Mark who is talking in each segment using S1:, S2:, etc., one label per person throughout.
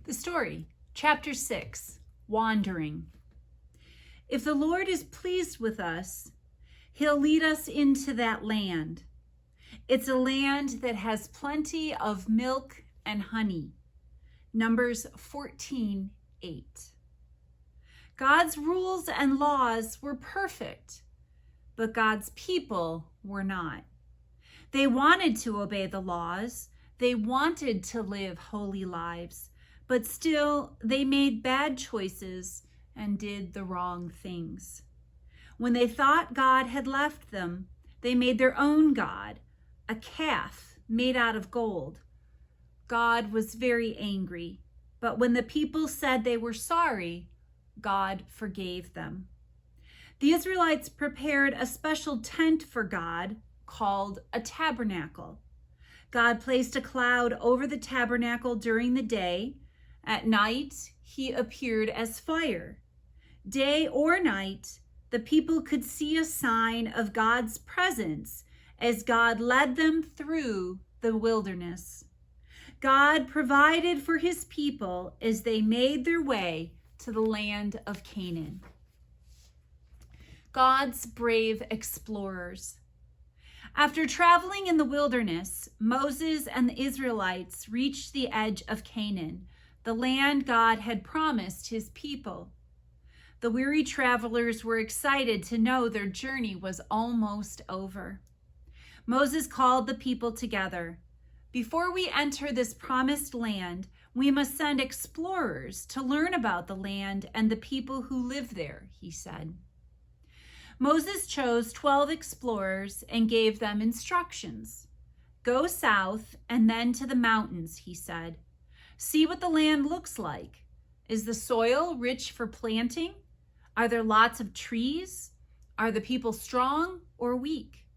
S1: The story, chapter 6, Wandering. If the Lord is pleased with us, he'll lead us into that land. It's a land that has plenty of milk and honey. Numbers 14:8. God's rules and laws were perfect, but God's people were not. They wanted to obey the laws. They wanted to live holy lives, but still they made bad choices and did the wrong things. When they thought God had left them, they made their own god, a calf made out of gold. God was very angry, but when the people said they were sorry, God forgave them. The Israelites prepared a special tent for God called a tabernacle. God placed a cloud over the tabernacle during the day. At night, he appeared as fire. Day or night, the people could see a sign of God's presence as God led them through the wilderness. God provided for his people as they made their way to the land of Canaan. God's brave explorers. After traveling in the wilderness, Moses and the Israelites reached the edge of Canaan, the land God had promised his people. The weary travelers were excited to know their journey was almost over. Moses called the people together. Before we enter this promised land, we must send explorers to learn about the land and the people who live there, he said. Moses chose 12 explorers and gave them instructions. Go south and then to the mountains, he said. See what the land looks like. Is the soil rich for planting? Are there lots of trees? Are the people strong or weak?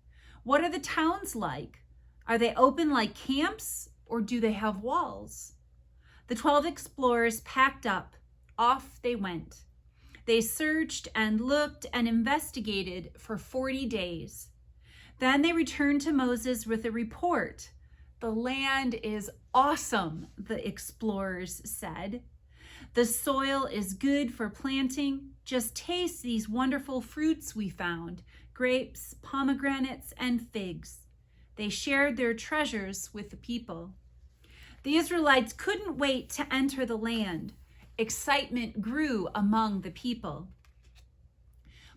S1: What are the towns like? Are they open like camps or do they have walls? The 12 explorers packed up. Off they went. They searched and looked and investigated for 40 days. Then they returned to Moses with a report. The land is awesome, the explorers said. The soil is good for planting. Just taste these wonderful fruits we found, grapes, pomegranates, and figs. They shared their treasures with the people. The Israelites couldn't wait to enter the land. Excitement grew among the people.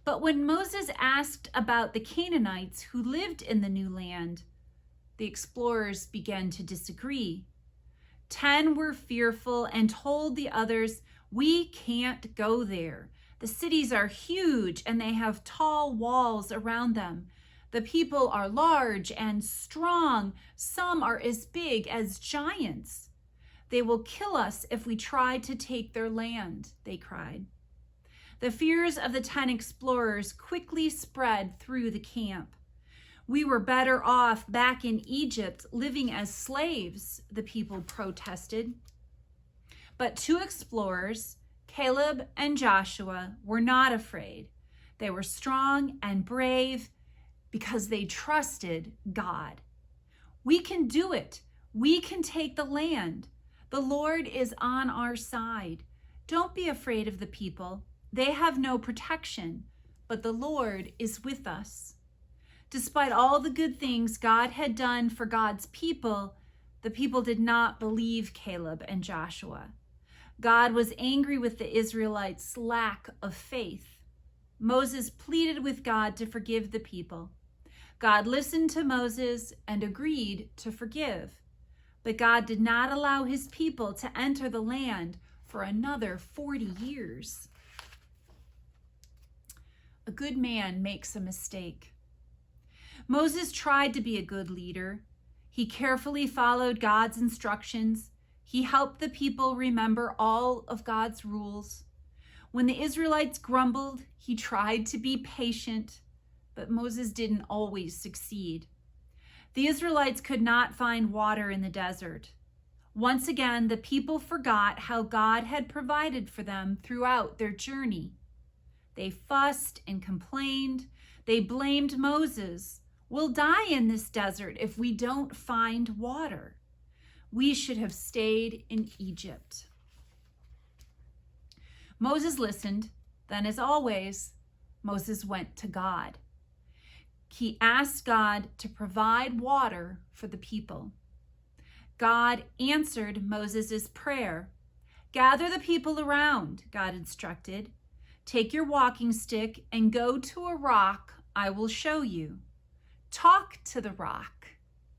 S1: But when Moses asked about the Canaanites who lived in the new land, the explorers began to disagree. 10 were fearful and told the others, "We can't go there. The cities are huge and they have tall walls around them. The people are large and strong. Some are as big as giants. They will kill us if we try to take their land," they cried. The fears of the 10 explorers quickly spread through the camp. "We were better off back in Egypt living as slaves," the people protested. But 2 explorers, Caleb and Joshua, were not afraid. They were strong and brave because they trusted God. "We can do it. We can take the land. The Lord is on our side. Don't be afraid of the people. They have no protection, but the Lord is with us." Despite all the good things God had done for God's people, the people did not believe Caleb and Joshua. God was angry with the Israelites' lack of faith. Moses pleaded with God to forgive the people. God listened to Moses and agreed to forgive. But God did not allow his people to enter the land for another 40 years. A good man makes a mistake. Moses tried to be a good leader. He carefully followed God's instructions. He helped the people remember all of God's rules. When the Israelites grumbled, he tried to be patient, but Moses didn't always succeed. The Israelites could not find water in the desert. Once again, the people forgot how God had provided for them throughout their journey. They fussed and complained. They blamed Moses. "We'll die in this desert if we don't find water. We should have stayed in Egypt." Moses listened. Then, as always, Moses went to God. He asked God to provide water for the people. God answered Moses' prayer. Gather the people around, God instructed. Take your walking stick and go to a rock I will show you. Talk to the rock,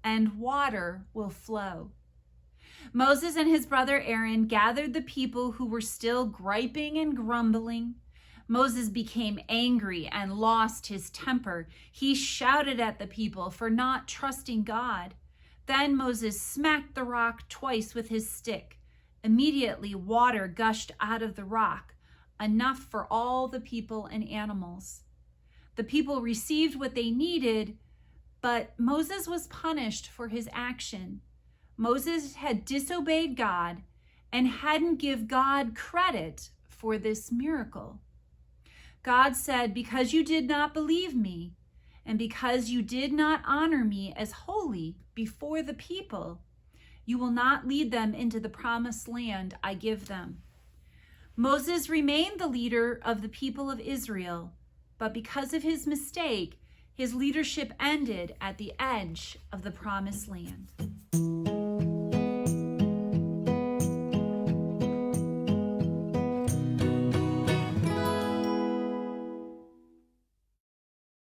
S1: and water will flow. Moses and his brother Aaron gathered the people who were still griping and grumbling. Moses became angry and lost his temper. He shouted at the people for not trusting God. Then Moses smacked the rock twice with his stick. Immediately, water gushed out of the rock, enough for all the people and animals. The people received what they needed, but Moses was punished for his action. Moses had disobeyed God and hadn't given God credit for this miracle. God said, "Because you did not believe me, and because you did not honor me as holy before the people, you will not lead them into the promised land I give them." Moses remained the leader of the people of Israel, but because of his mistake, his leadership ended at the edge of the promised land.